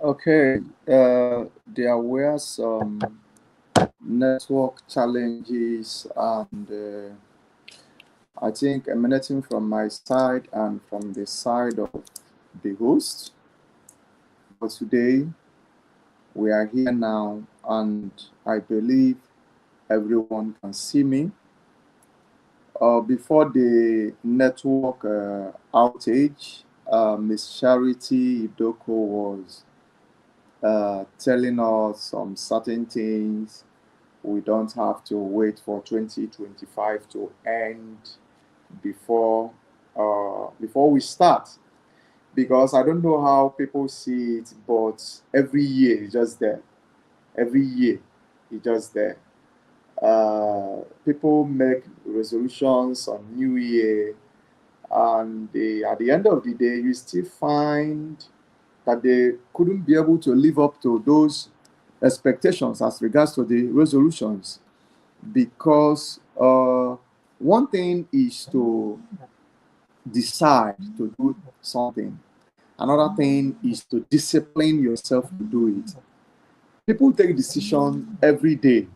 Okay, there were some network challenges, and I think emanating from my side and from the side of the host. But today we are here now, and I believe everyone can see me. Before the network outage, Miss Charity Idoko was telling us some certain things. We don't have to wait for 2025 to end before we start, because I don't know how people see it, but every year it's just there. Every year it's just there. People make resolutions on New Year, and at the end of the day, you still find that they couldn't be able to live up to those expectations as regards to the resolutions, because one thing is to decide to do something, another thing is to discipline yourself to do it. People take decisions every day.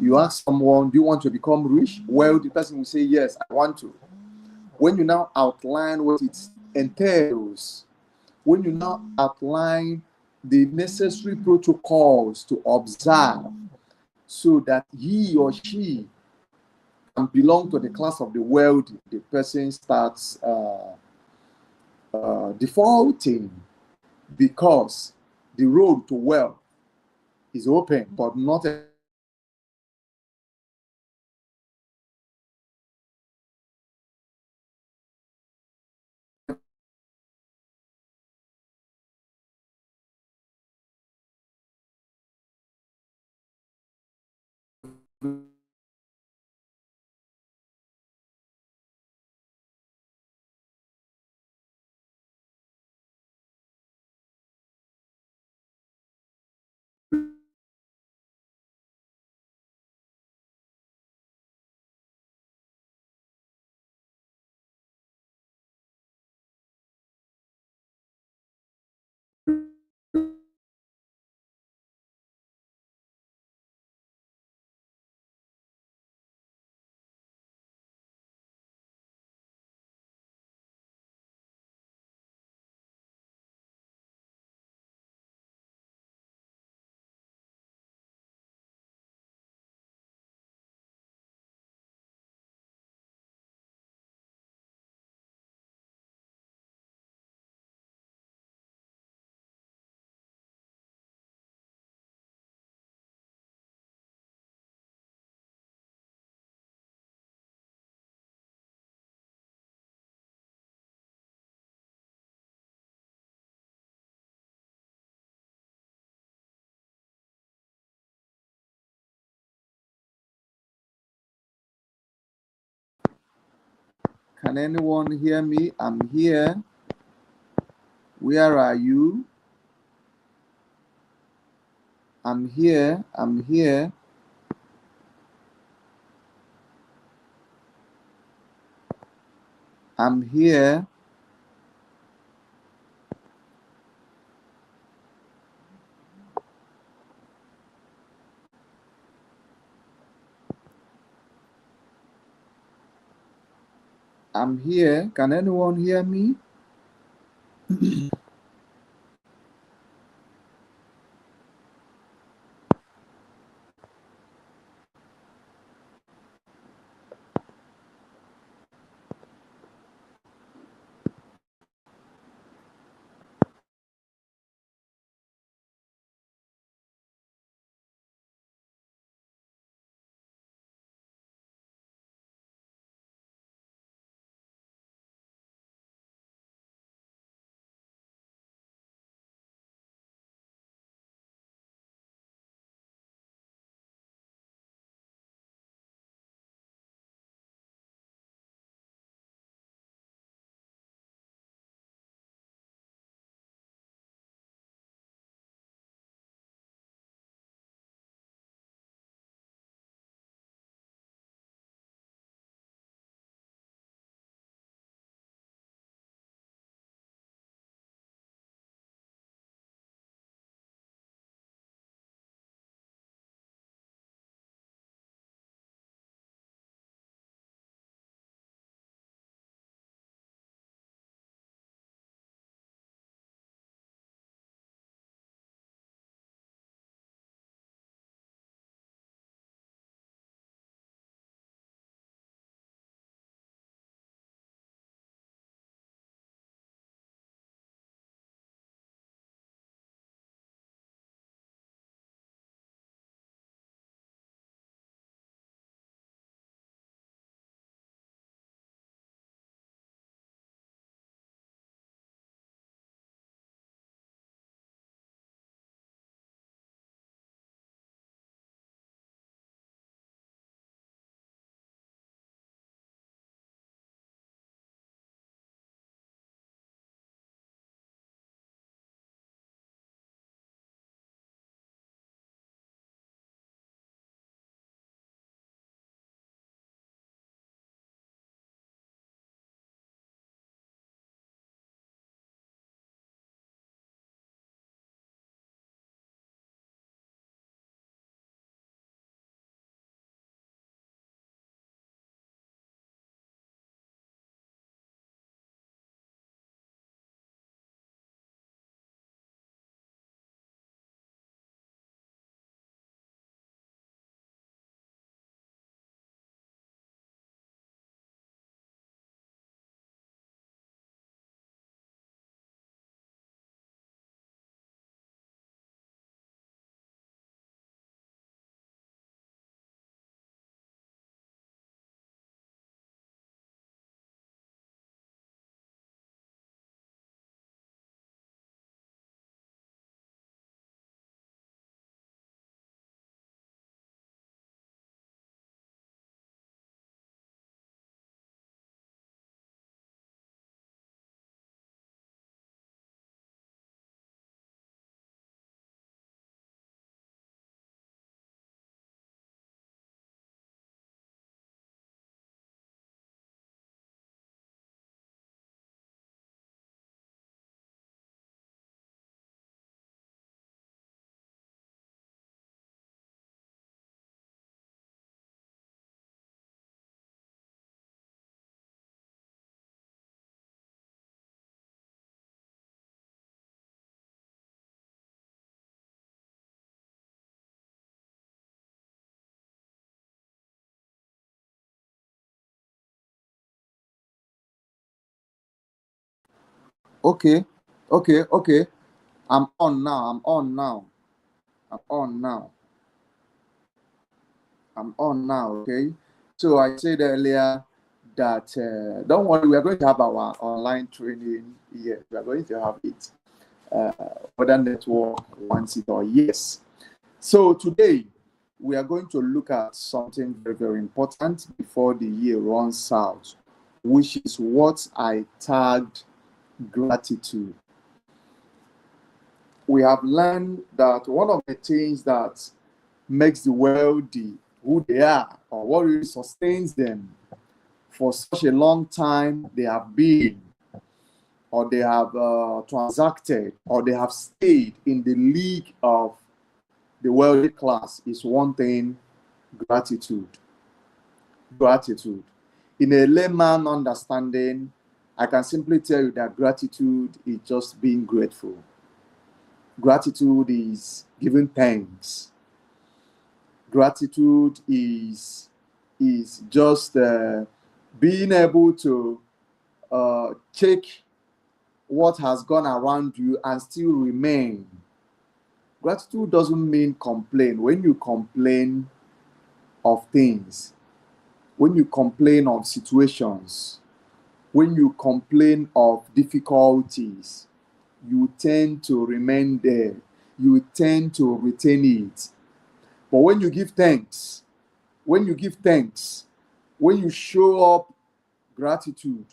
You ask someone, do you want to become rich? Well, the person will say, yes, I want to. When you now outline what it entails, when you now outline the necessary protocols to observe so that he or she can belong to the class of the world, the person starts defaulting, because the road to wealth is open, but not Can anyone hear me? I'm here. Where are you? I'm here. I'm here. I'm here. I'm here. Can anyone hear me? Okay, okay. I'm on now. I'm on now. I'm on now. I'm on now. Okay. So I said earlier that don't worry, we are going to have our online training here. We are going to have it. Whether network wants it or yes. So today we are going to look at something very, very important before the year runs out, which is what I tagged gratitude. We have learned that one of the things that makes the wealthy who they are, or what really sustains them for such a long time they have been, or they have transacted, or they have stayed in the league of the wealthy class, is one thing: gratitude. Gratitude. In a layman understanding, I can simply tell you that gratitude is just being grateful. Gratitude is giving thanks. Gratitude is just being able to check what has gone around you and still remain. Gratitude doesn't mean complain. When you complain of things, when you complain of situations, when you complain of difficulties, you tend to remain there. You tend to retain it. But when you give thanks, when you show up gratitude,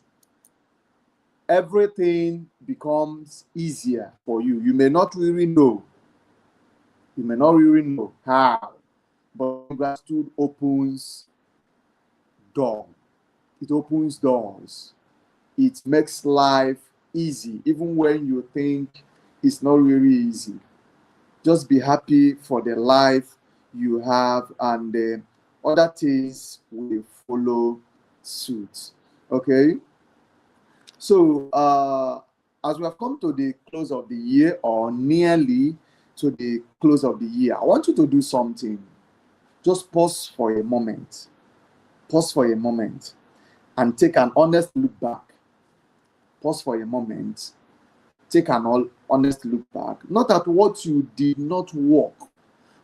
everything becomes easier for you. You may not really know. You may not really know how, but gratitude opens doors. It opens doors. It makes life easy, even when you think it's not really easy. Just be happy for the life you have, and the other things will follow suit. Okay? So, as we have come to the close of the year, or nearly to the close of the year, I want you to do something. Just pause for a moment. Pause for a moment and take an honest look back. Pause for a moment. Take an honest look back. Not at what you did not work.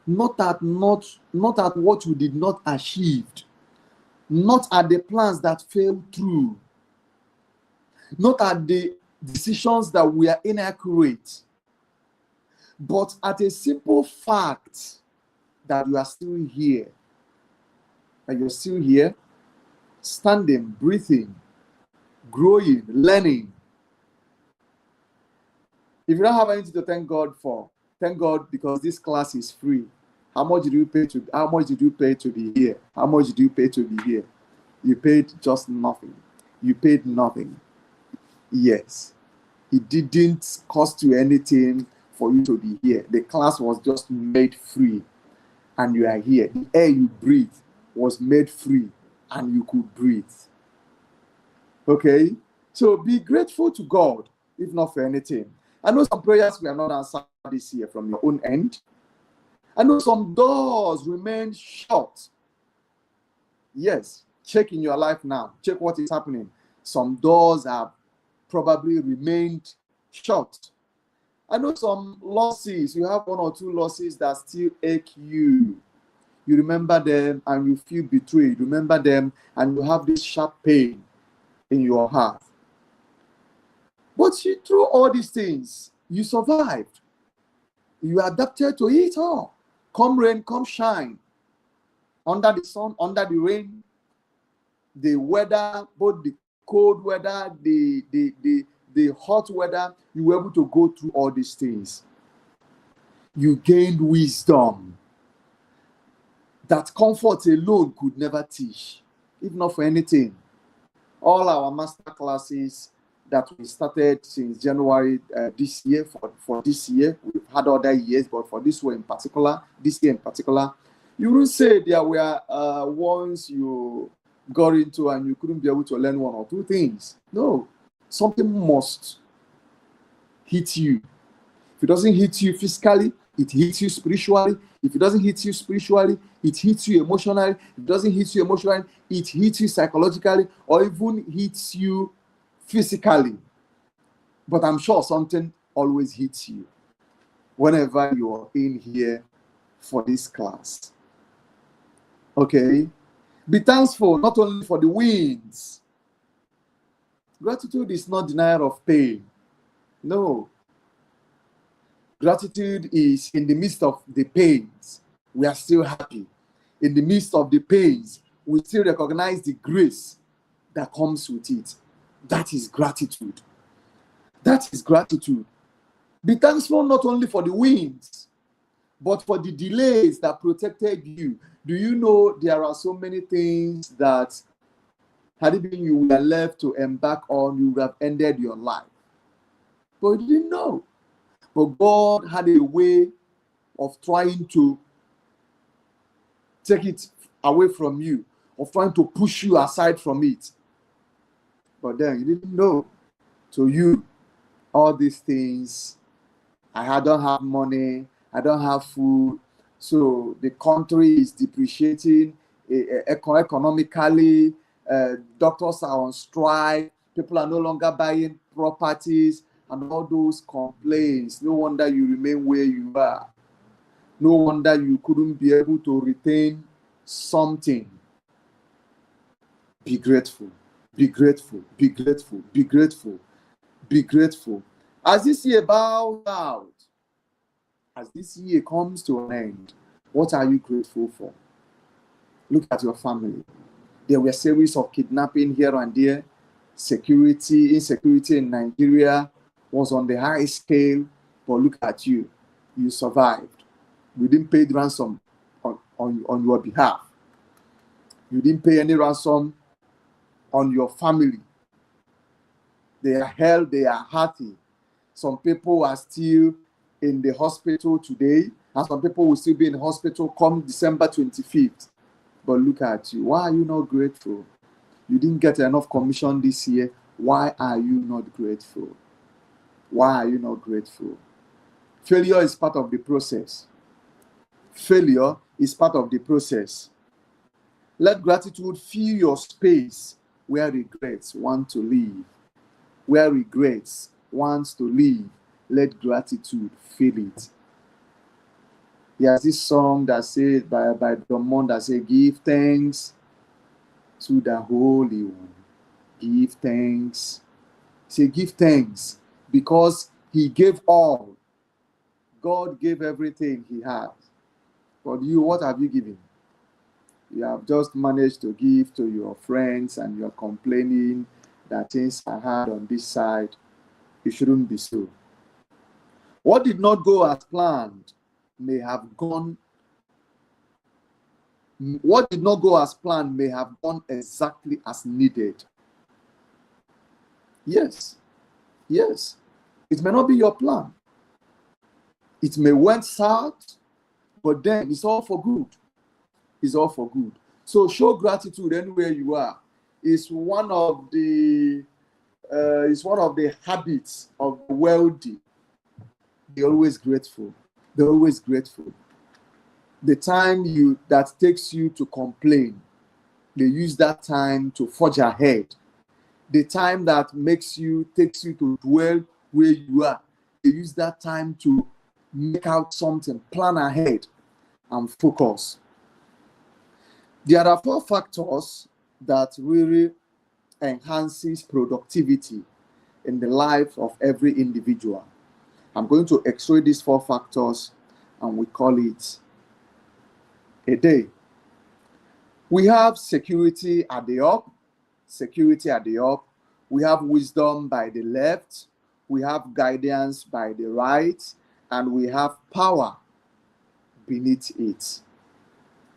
Not at what you did not achieve. Not at the plans that fell through. Not at the decisions that were inaccurate. But at a simple fact that you are still here. That you're still here, standing, breathing, growing, learning. If you don't have anything to thank God for, thank God because this class is free. How much did you pay to be here? How much did you pay to be here? You paid just nothing. You paid nothing. Yes. It didn't cost you anything for you to be here. The class was just made free, and you are here. The air you breathe was made free, and you could breathe. Okay? So be grateful to God, if not for anything. I know some prayers were not answered this year from your own end. I know some doors remain shut. Yes, check in your life now. Check what is happening. Some doors have probably remained shut. I know some losses. You have one or two losses that still ache you. You remember them and you feel betrayed. Remember them and you have this sharp pain in your heart. But through all these things, you survived. You adapted to it all. Come rain, come shine. Under the sun, under the rain, the weather, both the cold weather, the hot weather, you were able to go through all these things. You gained wisdom that comfort alone could never teach, if not for anything. All our master classes that we started since January this year, for this year, we've had other years, but for this one in particular, this year in particular, you wouldn't say there were ones you got into and you couldn't be able to learn one or two things. No, something must hit you. If it doesn't hit you physically, it hits you spiritually. If it doesn't hit you spiritually, it hits you emotionally. If it doesn't hit you emotionally, it hits you psychologically, or even hits you physically. But I'm sure something always hits you whenever you're in here for this class. Okay? Be thankful not only for the wins. Gratitude is not denial of pain. No. Gratitude is in the midst of the pains, we are still happy. In the midst of the pains, we still recognize the grace that comes with it. That is gratitude. That is gratitude. Be thankful not only for the wins, but for the delays that protected you. Do you know there are so many things that, had it been you were left to embark on, you would have ended your life? But you didn't know. But God had a way of trying to take it away from you, of trying to push you aside from it. But then you didn't know. So you, all these things, I don't have money, I don't have food, so the country is depreciating economically, doctors are on strike, people are no longer buying properties, and all those complaints. No wonder you remain where you are. No wonder you couldn't be able to retain something. Be grateful, be grateful, be grateful, be grateful, be grateful. As this year bows out, as this year comes to an end, what are you grateful for? Look at your family. There were a series of kidnapping here and there. Insecurity in Nigeria was on the high scale, but look at you. You survived. We didn't pay the ransom on your behalf. You didn't pay any ransom on your family. They are held, they are hearty. Some people are still in the hospital today, and some people will still be in the hospital come December 25th. But look at you. Why are you not grateful? You didn't get enough commission this year. Why are you not grateful? Why are you not grateful? Failure is part of the process. Failure is part of the process. Let gratitude fill your space where regrets want to live. Where regrets wants to live, let gratitude fill it. There's this song that says by Drummond that says, give thanks to the Holy One. Give thanks. Say, give thanks because he gave all. God gave everything he has. But you, what have you given? You have just managed to give to your friends and you're complaining that things are hard on this side. It shouldn't be so. What did not go as planned may have gone. What did not go as planned may have gone exactly as needed. Yes. Yes. It may not be your plan. It may went south, but then it's all for good. It's all for good. So show gratitude anywhere you are. It's one of the habits of the wealthy. They're always grateful. They're always grateful. The time that takes you to complain, they use that time to forge ahead. The time that takes you to dwell where you are, they use that time to make out something, plan ahead, and focus. There are 4 factors that really enhances productivity in the life of every individual. I'm going to x-ray these 4 factors and we call it a day. We have security at the up. Security at the up. We have wisdom by the left. We have guidance by the right. And we have power beneath it.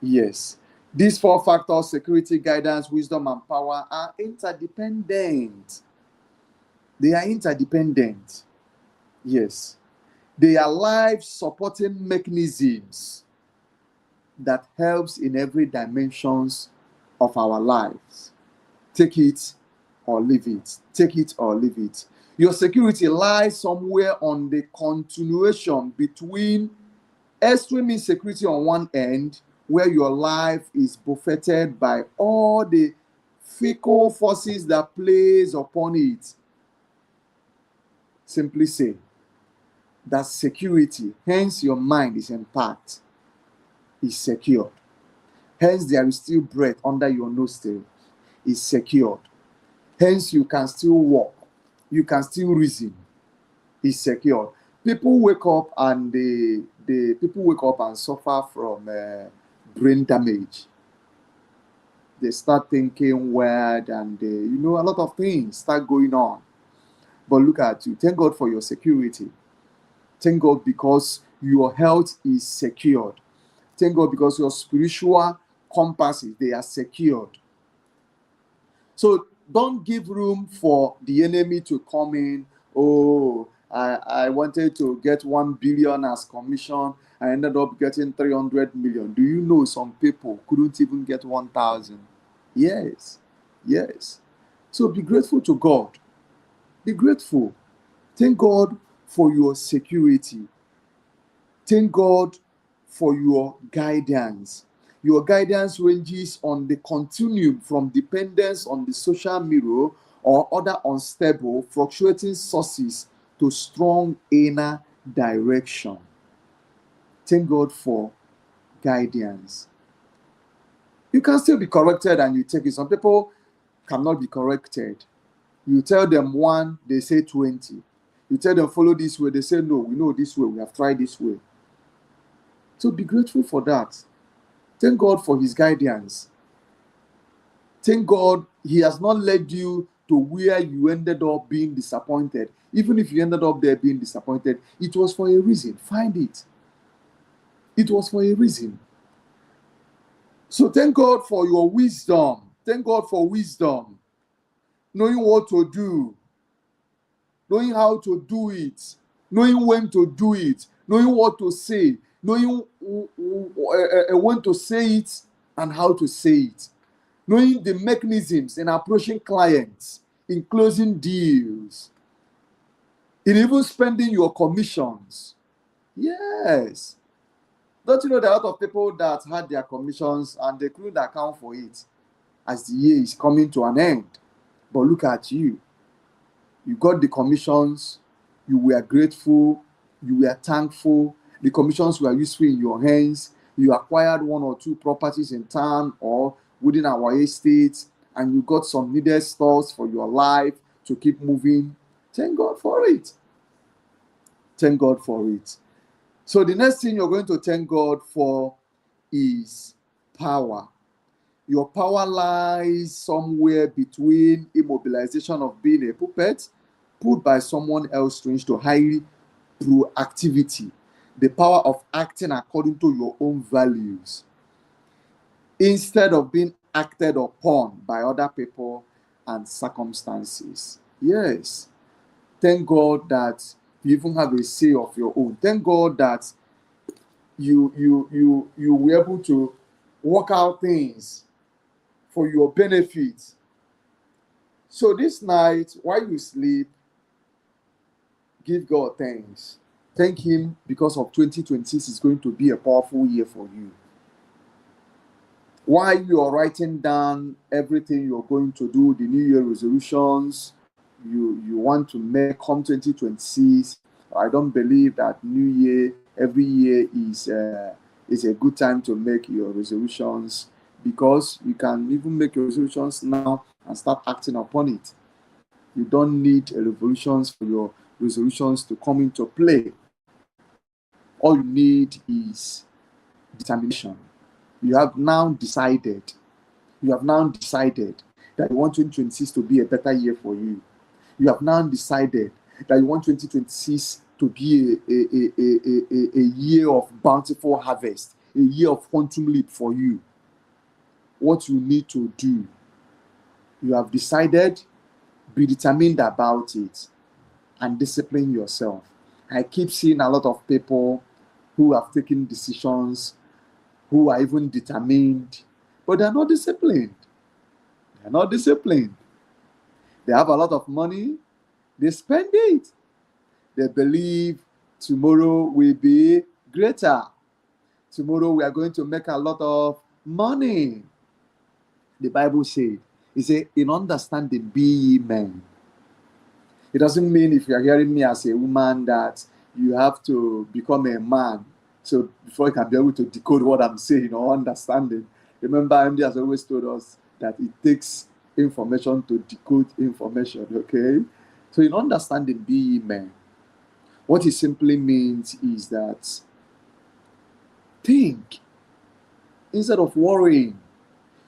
Yes. These 4 factors, security, guidance, wisdom, and power, are interdependent. They are interdependent. Yes. They are life-supporting mechanisms that helps in every dimensions of our lives. Take it or leave it. Take it or leave it. Your security lies somewhere on the continuation between extreme insecurity on one end, where your life is buffeted by all the fickle forces that plays upon it. simply say that security, hence your mind is intact, is secured. Hence there is still breath under your nostril, is secured. Hence you can still walk, you can still reason, is secured. People wake up and people wake up and suffer from brain damage. They start thinking weird and a lot of things start going on. But look at you. Thank God for your security. Thank God because your health is secured. Thank God because your spiritual compasses, they are secured. So don't give room for the enemy to come in. Oh, I wanted to get 1 billion as commission. I ended up getting 300 million. Do you know some people couldn't even get 1,000? Yes. Yes. So be grateful to God. Be grateful. Thank God for your security. Thank God for your guidance. Your guidance ranges on the continuum from dependence on the social mirror or other unstable, fluctuating sources to strong inner direction. Thank God for guidance. You can still be corrected and you take it. Some people cannot be corrected. You tell them 1, they say 20. You tell them follow this way, they say no, we know this way, we have tried this way. So be grateful for that. Thank God for his guidance. Thank God he has not led you to where you ended up being disappointed. Even if you ended up there being disappointed, it was for a reason. Find it. It was for a reason. So thank God for your wisdom. Thank God for wisdom. Knowing what to do. Knowing how to do it. Knowing when to do it. Knowing what to say. Knowing when to say it and how to say it. Knowing the mechanisms in approaching clients, in closing deals, in even spending your commissions. Yes. Don't you know there are a lot of people that had their commissions and they couldn't account for it as the year is coming to an end? But look at you. You got the commissions, you were grateful, you were thankful, the commissions were useful in your hands, you acquired 1 or 2 properties in town or within our estate, and you got some needed stores for your life to keep moving. Thank God for it. Thank God for it. So the next thing you're going to thank God for is power. Your power lies somewhere between immobilization of being a puppet put by someone else strange to high proactivity, the power of acting according to your own values instead of being acted upon by other people and circumstances. Yes. Thank God that you even have a say of your own. Thank God that you were able to work out things for your benefit. So this night, while you sleep, give God thanks. Thank him because of 2026 is going to be a powerful year for you. While you are writing down everything you're going to do, the New Year resolutions you want to make come 2026, I don't believe that New Year every year is a good time to make your resolutions, because you can even make your resolutions now and start acting upon it. You don't need a resolutions for your resolutions to come into play. All you need is determination. You have now decided that you want 2026 to be a better year for you. You have now decided that you want 2026 to be a year of bountiful harvest, a year of quantum leap for you. What you need to do, you have decided, be determined about it, and discipline yourself. I keep seeing a lot of people who have taken decisions, who are even determined, but they're not disciplined. They're not disciplined. They have a lot of money, they spend it. They believe tomorrow will be greater. Tomorrow we are going to make a lot of money. The Bible said, it said, in understanding be ye men. It doesn't mean if you're hearing me as a woman that you have to become a man. So before you can be able to decode what I'm saying or understanding. Remember, MD has always told us that it takes information to decode information, okay? So in understanding, be ye men. What it simply means is that think instead of worrying.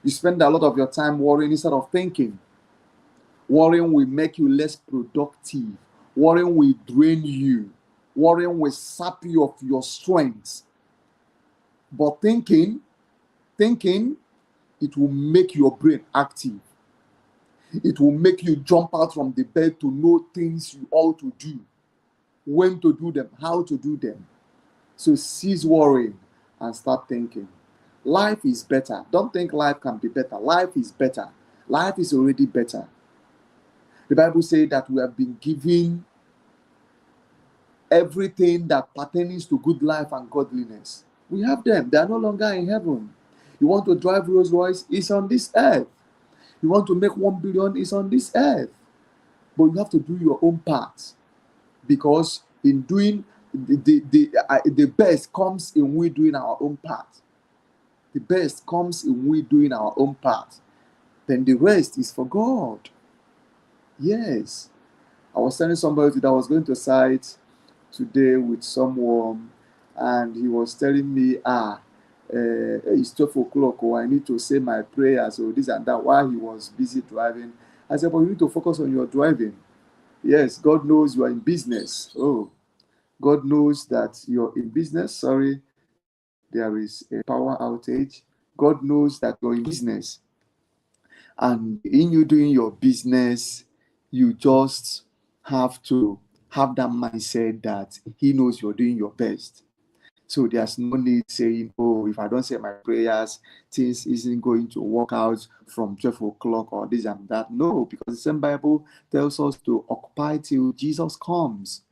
You spend a lot of your time worrying instead of thinking. Worrying will make you less productive. Worrying will drain you. Worrying will sap you of your strength. But thinking, it will make your brain active. It will make you jump out from the bed to know things you ought to do, when to do them, how to do them. So cease worrying and start thinking. Life is better. Don't think life can be better. Life is better. Life is already better. The Bible says that we have been given everything that pertains to good life and godliness. We have them. They are no longer in heaven. You want to drive Rolls Royce? It's on this earth. You want to make 1 billion? It's on this earth. But you have to do your own part. Because in doing the best comes in we doing our own part. The best comes in we doing our own part. Then the rest is for God. Yes. I was telling somebody that I was going to site today with someone, and he was telling me, it's 12 o'clock, oh, I need to say my prayers, or this and that, while he was busy driving. I said, but you need to focus on your driving. Yes, God knows you are in business. Oh, God knows that you're in business. Sorry, there is a power outage. God knows that you're in business. And in you doing your business, you just have to have that mindset that He knows you're doing your best. So there's no need saying, oh, if I don't say my prayers, things isn't going to work out from 12 o'clock or this and that. No, because the same Bible tells us to occupy till Jesus comes.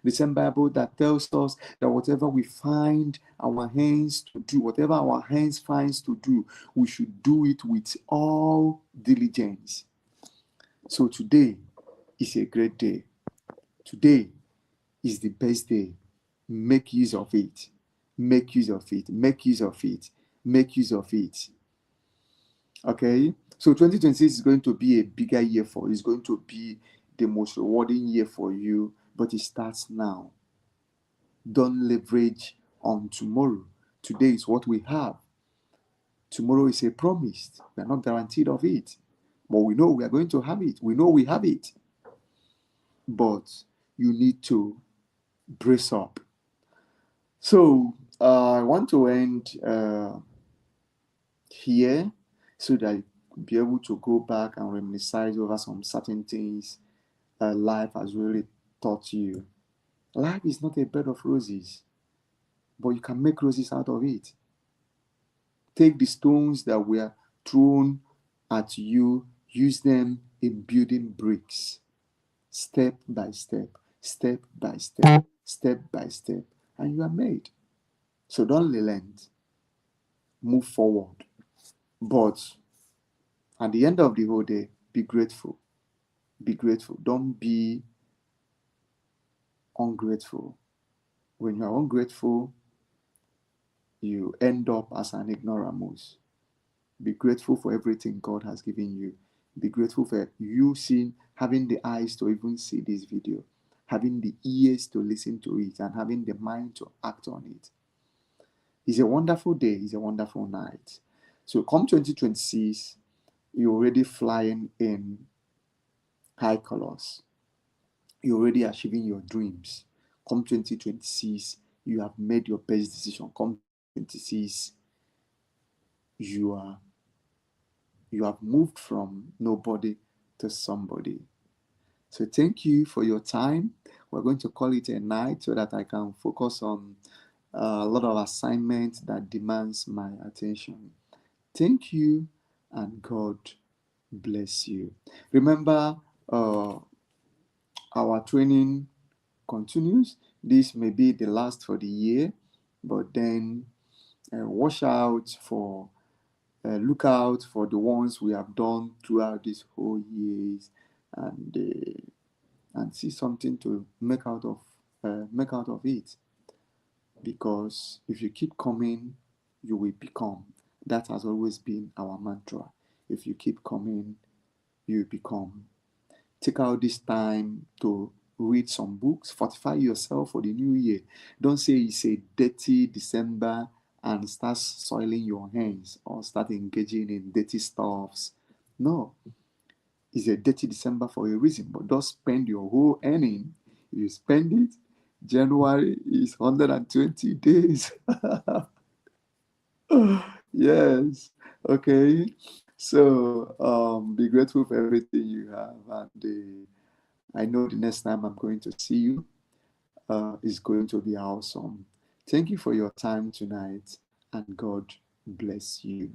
The same Bible that tells us that whatever we find our hands to do, whatever our hands finds to do, we should do it with all diligence. So today is a great day. Today is the best day. Make use of it. Make use of it. Make use of it. Make use of it. Okay? So 2026 is going to be a bigger year for you. It's going to be the most rewarding year for you, but it starts now. Don't leverage on tomorrow. Today is what we have. Tomorrow is a promise. We are not guaranteed of it. But we know we are going to have it. We know we have it. But you need to brace up. So I want to end here so that you could be able to go back and reminisce over some certain things life has really taught you. Life is not a bed of roses, but you can make roses out of it. Take the stones that were thrown at you, use them in building bricks, step by step, step by step, step by step, and you are made. So don't relent, move forward. But at the end of the whole day, be grateful. Be grateful. Don't be ungrateful. When you are ungrateful, you end up as an ignoramus. Be grateful for everything God has given you. Be grateful for you seeing, having the eyes to even see this video, having the ears to listen to it, and having the mind to act on it. It's a wonderful day. It's a wonderful night. So come 2026, you're already flying in high colors. You're already achieving your dreams. Come 2026, you have made your best decision. Come 2026, you have moved from nobody to somebody. So thank you for your time. We're going to call it a night so that I can focus on a lot of assignments that demands my attention. Thank you, and God bless you. Remember, our training continues. This may be the last for the year, but then watch out for look out for the ones we have done throughout this whole years, and and see something to make out of it. Because if you keep coming, you will become. That has always been our mantra. If you keep coming, you become. Take out this time to read some books, fortify yourself for the new year. Don't say it's a dirty December and start soiling your hands or start engaging in dirty stuffs. No, it's a dirty December for a reason, but don't spend your whole earning. If you spend it, January is 120 days. Yes. Okay. So be grateful for everything you have, and I know the next time I'm going to see you is going to be awesome. Thank you for your time tonight, and God bless you.